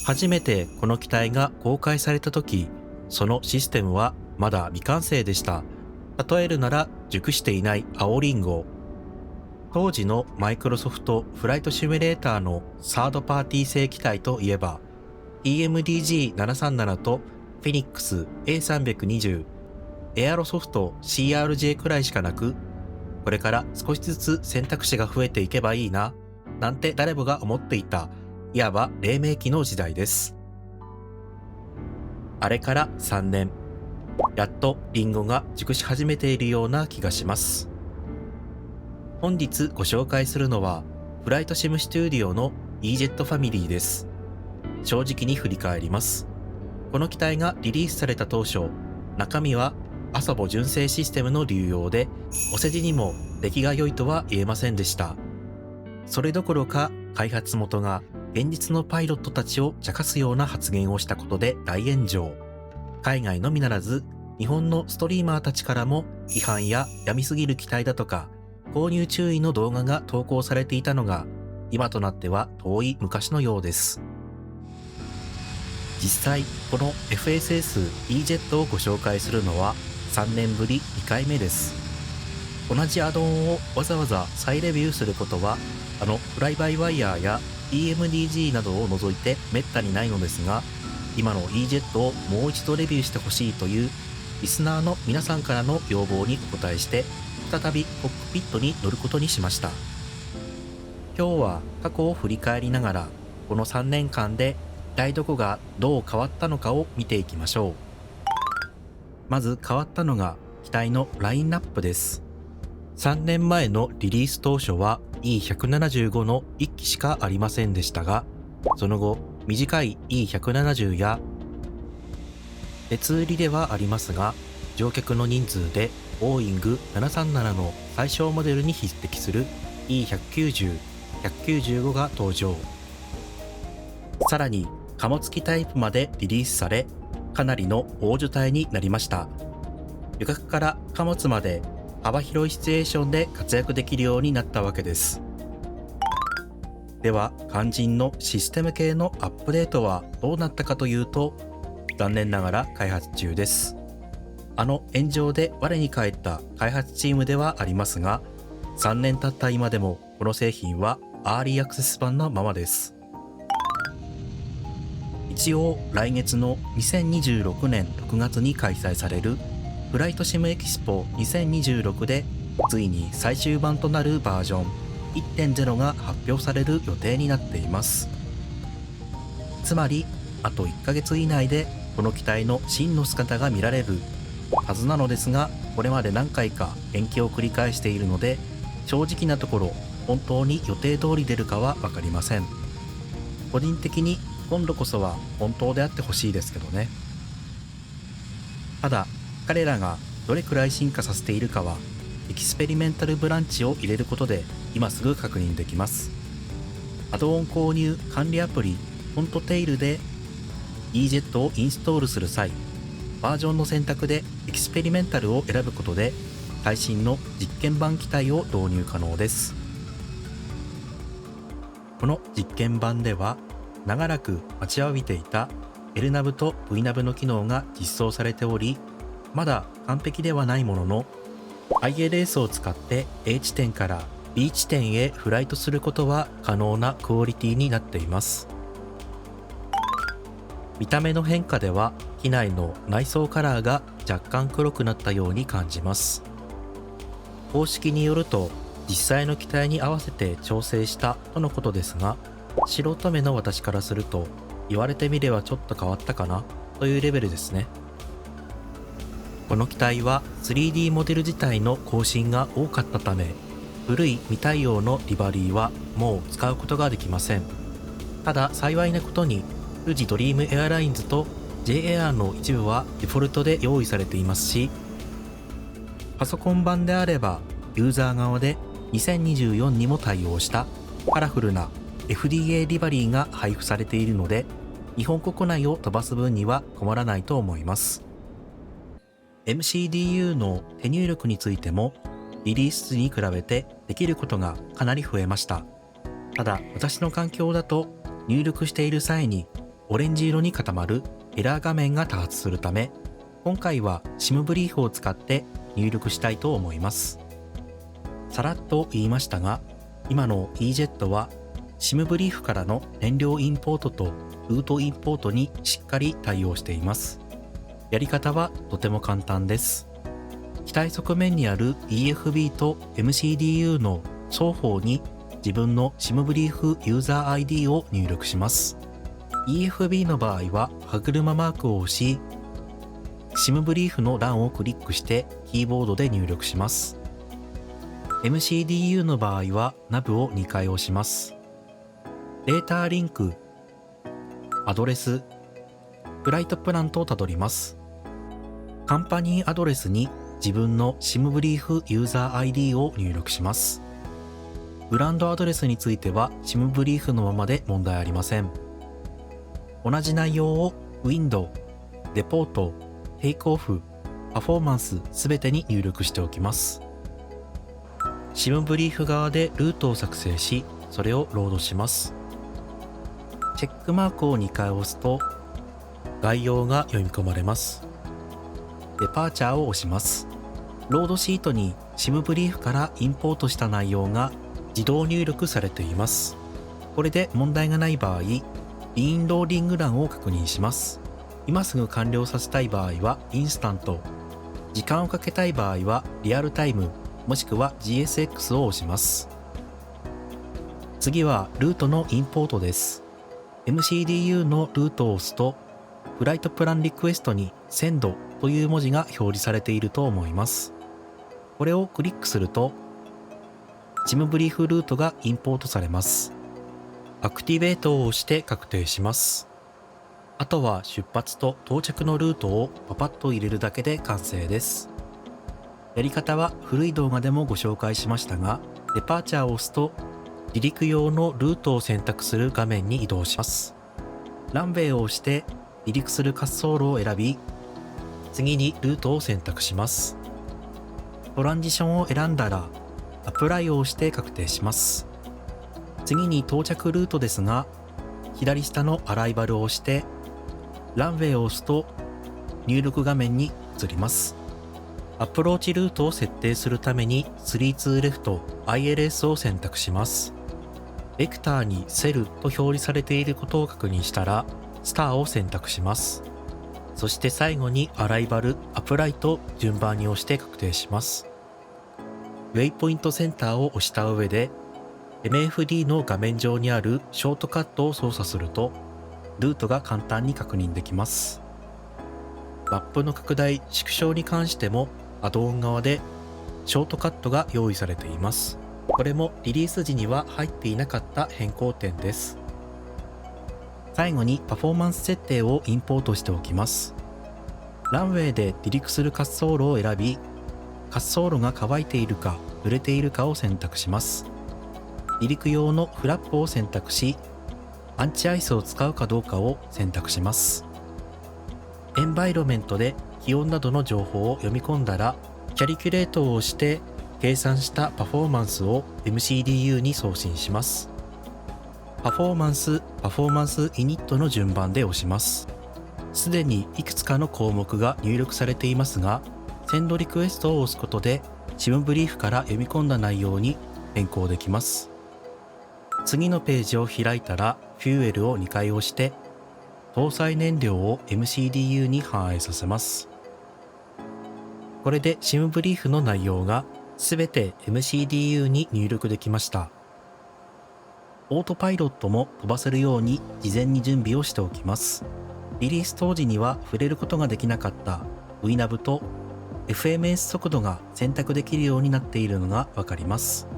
初めてこの機体が公開された時、そのシステムはまだ未完成でした。例えるなら熟していない青リンゴ。当時のマイクロソフトフライトシミュレーターのサードパーティー製機体といえば EMDG737 とフェニックス A320、エアロソフト CRJ くらいしかなく、これから少しずつ選択肢が増えていけばいいな、なんて誰もが思っていた、いわば黎明期の時代です。あれから3年、やっとリンゴが熟し始めているような気がします。本日ご紹介するのは、フライトシムスタジオの E-Jet ファミリーです。正直に振り返ります。この機体がリリースされた当初、中身はアサボ純正システムの流用で、お世辞にも出来が良いとは言えませんでした。それどころか、開発元が現実のパイロットたちを茶化すような発言をしたことで大炎上。海外のみならず、日本のストリーマーたちからも批判や病みすぎる機体だとか、購入注意の動画が投稿されていたのが、今となっては遠い昔のようです。実際、この FSS E-Jet をご紹介するのは3年ぶり2回目です。同じアドオンをわざわざ再レビューすることは、フライバイワイヤーや EMDG などを除いて滅多にないのですが、今の E-Jet をもう一度レビューしてほしいというリスナーの皆さんからの要望にお答えして、再びコックピットに乗ることにしました。今日は過去を振り返りながら、この3年間で一体どこがどう変わったのかを見ていきましょう。まず変わったのが機体のラインナップです。3年前のリリース当初は E175 の1機しかありませんでしたが、その後短い E170 や別売りではありますが、乗客の人数でボーイング737の最小モデルに匹敵する E190、195が登場。さらに貨物機タイプまでリリースされ、かなりの大所帯になりました。旅客から貨物まで幅広いシチュエーションで活躍できるようになったわけです。では肝心のシステム系のアップデートはどうなったかというと、残念ながら開発中です。炎上で我に返った開発チームではありますが、3年経った今でもこの製品はアーリーアクセス版のままです。一応来月の2026年6月に開催されるフライトシムエキスポ2026でついに最終版となるバージョン 1.0 が発表される予定になっています。つまりあと1ヶ月以内でこの機体の真の姿が見られるはずなのですが、これまで何回か延期を繰り返しているので、正直なところ本当に予定通り出るかは分かりません。個人的に今度こそは本当であってほしいですけどね。ただ彼らがどれくらい進化させているかはエキスペリメンタルブランチを入れることで今すぐ確認できます。アドオン購入管理アプリフォントテイルで E-Jet をインストールする際、バージョンの選択でエキスペリメンタルを選ぶことで最新の実験版機体を導入可能です。この実験版では長らく待ちわびていた LNAV と VNAV の機能が実装されており、まだ完璧ではないものの ILS を使って A 地点から B 地点へフライトすることは可能なクオリティになっています。見た目の変化では機内の内装カラーが若干黒くなったように感じます。公式によると実際の機体に合わせて調整したとのことですが、素人目の私からすると言われてみればちょっと変わったかなというレベルですね。この機体は 3D モデル自体の更新が多かったため、古い未対応のリバリーはもう使うことができません。ただ幸いなことに富士ドリームエアラインズと J エアの一部はデフォルトで用意されていますし、パソコン版であればユーザー側で2024にも対応したカラフルな FDA リバリーが配布されているので、日本国内を飛ばす分には困らないと思います。MCDU の手入力についてもリリース時に比べてできることがかなり増えました。ただ私の環境だと入力している際にオレンジ色に固まるエラー画面が多発するため、今回は SIM ブリーフを使って入力したいと思います。さらっと言いましたが、今の EJET は SIM ブリーフからの燃料インポートとルートインポートにしっかり対応しています。やり方はとても簡単です。機体側面にある EFB と MCDU の双方に自分の SIM ブリーフユーザー ID を入力します。EFB の場合は歯車マークを押し、SIM ブリーフの欄をクリックしてキーボードで入力します。MCDU の場合はナブを2回押します。データリンク、アドレス、フライトプランとたどります。カンパニーアドレスに自分の SIM ブリーフユーザー ID を入力します。ブランドアドレスについては SIM ブリーフのままで問題ありません。同じ内容を Window、レポート、テイクオフ、パフォーマンスすべてに入力しておきます。SIM ブリーフ側でルートを作成し、それをロードします。チェックマークを2回押すと、概要が読み込まれます。デパーチャーを押します。ロードシートに SIM ブリーフからインポートした内容が自動入力されています。これで問題がない場合、リーンローディング欄を確認します。今すぐ完了させたい場合はインスタント、時間をかけたい場合はリアルタイム、もしくは GSX を押します。次はルートのインポートです。MCDU のルートを押すと、フライトプランリクエストに Send という文字が表示されていると思います。これをクリックすると、SIM ブリーフルートがインポートされます。アクティベートを押して確定します。あとは出発と到着のルートをパパッと入れるだけで完成です。やり方は古い動画でもご紹介しましたが、デパーチャーを押すと離陸用のルートを選択する画面に移動します。ランウェイを押して離陸する滑走路を選び、次にルートを選択します。トランジションを選んだら、アプライを押して確定します。次に到着ルートですが、左下のアライバルを押して、ランウェイを押すと入力画面に移ります。アプローチルートを設定するために32レフト ILS を選択します。ベクターにセルと表示されていることを確認したら、スターを選択します。そして最後にアライバル、アプライと順番に押して確定します。ウェイポイントセンターを押した上で、MFD の画面上にあるショートカットを操作すると、ルートが簡単に確認できます。マップの拡大・縮小に関しても、アドオン側でショートカットが用意されています。これもリリース時には入っていなかった変更点です。最後にパフォーマンス設定をインポートしておきます。ランウェイで離陸する滑走路を選び、滑走路が乾いているか濡れているかを選択します。離陸用のフラップを選択し、アンチアイスを使うかどうかを選択します。エンバイロメントで気温などの情報を読み込んだら、キャリキュレートを押して計算したパフォーマンスを MCDU に送信します。パフォーマンスイニットの順番で押します。すでにいくつかの項目が入力されていますが、センドリクエストを押すことで SIM ブリーフから読み込んだ内容に変更できます。次のページを開いたら、フューエルを2回押して、搭載燃料を MCDU に反映させます。これで SIM ブリーフの内容がすべて MCDU に入力できました。オートパイロットも飛ばせるように事前に準備をしておきます。リリース当時には触れることができなかった VNAV と FMS 速度が選択できるようになっているのがわかります。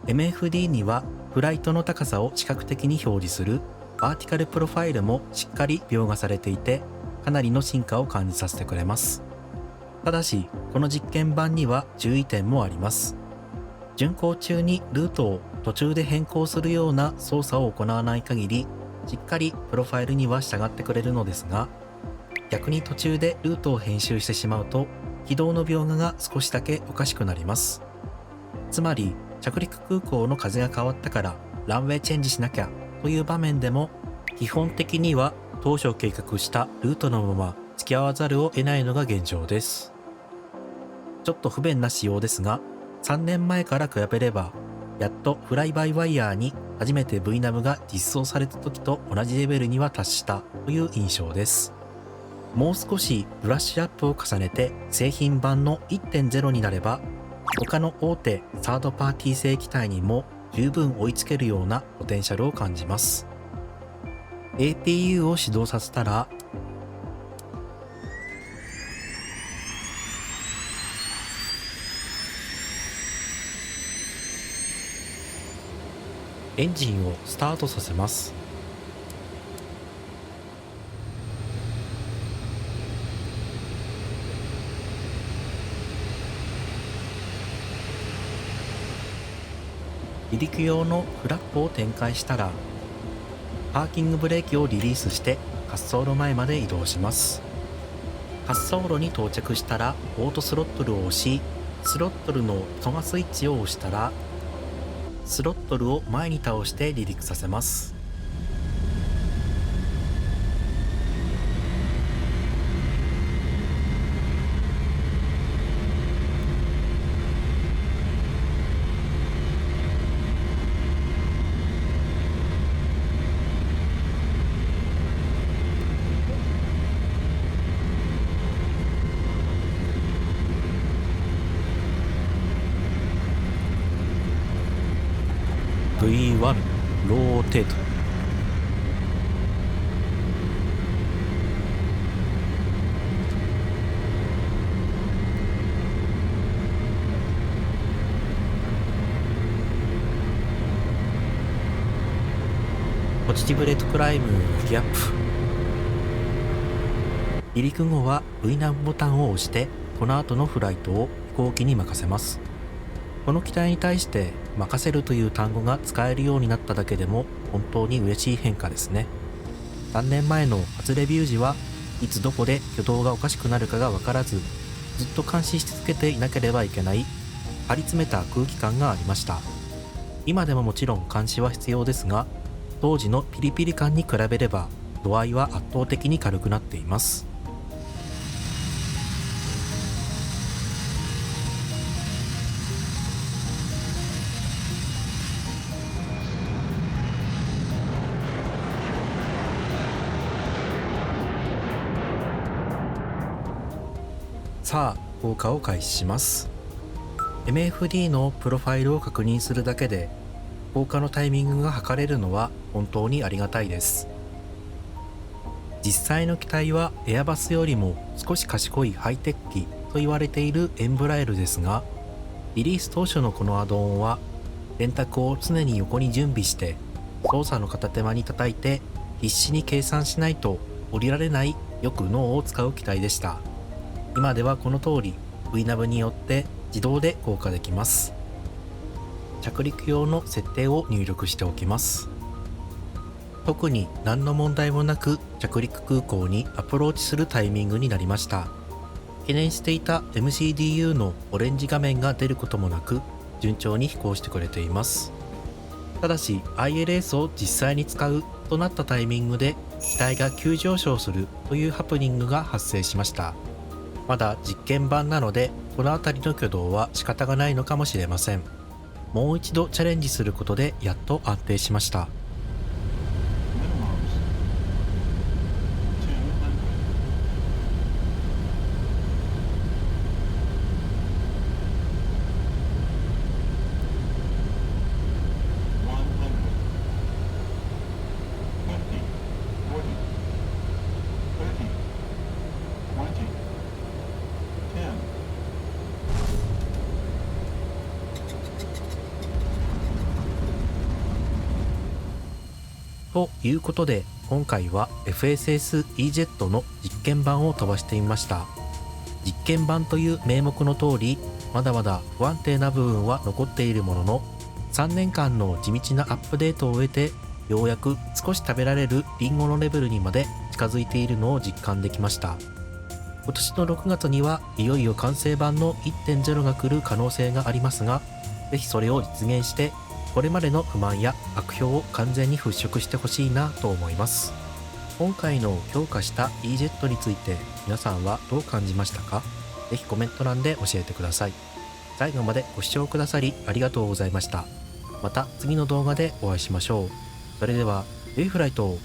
MFD にはフライトの高さを視覚的に表示するバーティカルプロファイルもしっかり描画されていて、かなりの進化を感じさせてくれます。ただし、この実験版には注意点もあります。巡航中にルートを途中で変更するような操作を行わない限り、しっかりプロファイルには従ってくれるのですが、逆に途中でルートを編集してしまうと、軌道の描画が少しだけおかしくなります。つまり、着陸空港の風が変わったからランウェイチェンジしなきゃという場面でも、基本的には当初計画したルートのまま付き合わざるを得ないのが現状です。ちょっと不便な仕様ですが、3年前から比べれば、やっとフライバイワイヤーに初めて VNAV が実装された時と同じレベルには達したという印象です。もう少しブラッシュアップを重ねて製品版の 1.0 になれば、他の大手サードパーティー製機体にも十分追いつけるようなポテンシャルを感じます。APU を始動させたら、エンジンをスタートさせます。離陸用のフラップを展開したら、パーキングブレーキをリリースして滑走路前まで移動します。滑走路に到着したらオートスロットルを押し、スロットルのトガスイッチを押したら、スロットルを前に倒して離陸させます。V1 ローテート。ポジティブレッドクライムギャップ。離陸後は VNAV ボタンを押してこの後のフライトを飛行機に任せます。この機体に対して任せるという単語が使えるようになっただけでも本当に嬉しい変化ですね。3年前の初レビュー時はいつどこで挙動がおかしくなるかが分からず、ずっと監視し続けていなければいけない張り詰めた空気感がありました。今でももちろん監視は必要ですが、当時のピリピリ感に比べれば度合いは圧倒的に軽くなっています。さあ、降下を開始します。MFD のプロファイルを確認するだけで降下のタイミングが測れるのは本当にありがたいです。実際の機体はエアバスよりも少し賢いハイテク機と言われているエンブラエルですが、リリース当初のこのアドオンは電卓を常に横に準備して操作の片手間に叩いて必死に計算しないと降りられないよく脳を使う機体でした。今ではこの通り VNAV によって自動で降下できます。着陸用の設定を入力しておきます。特に何の問題もなく着陸空港にアプローチするタイミングになりました。懸念していた MCDU のオレンジ画面が出ることもなく順調に飛行してくれています。ただし ILS を実際に使うとなったタイミングで機体が急上昇するというハプニングが発生しました。まだ実験版なのでこの辺りの挙動は仕方がないのかもしれません。もう一度チャレンジすることでやっと安定しました。ということで今回は FSS EJET の実験版を飛ばしてみました。実験版という名目の通りまだまだ不安定な部分は残っているものの、3年間の地道なアップデートを終えてようやく少し食べられるリンゴのレベルにまで近づいているのを実感できました。今年の6月にはいよいよ完成版の 1.0 が来る可能性がありますが、ぜひそれを実現してこれまでの不満や悪評を完全に払拭してほしいなと思います。今回の強化した EJET について皆さんはどう感じましたか？ぜひコメント欄で教えてください。最後までご視聴くださりありがとうございました。また次の動画でお会いしましょう。それでは、レイフライト。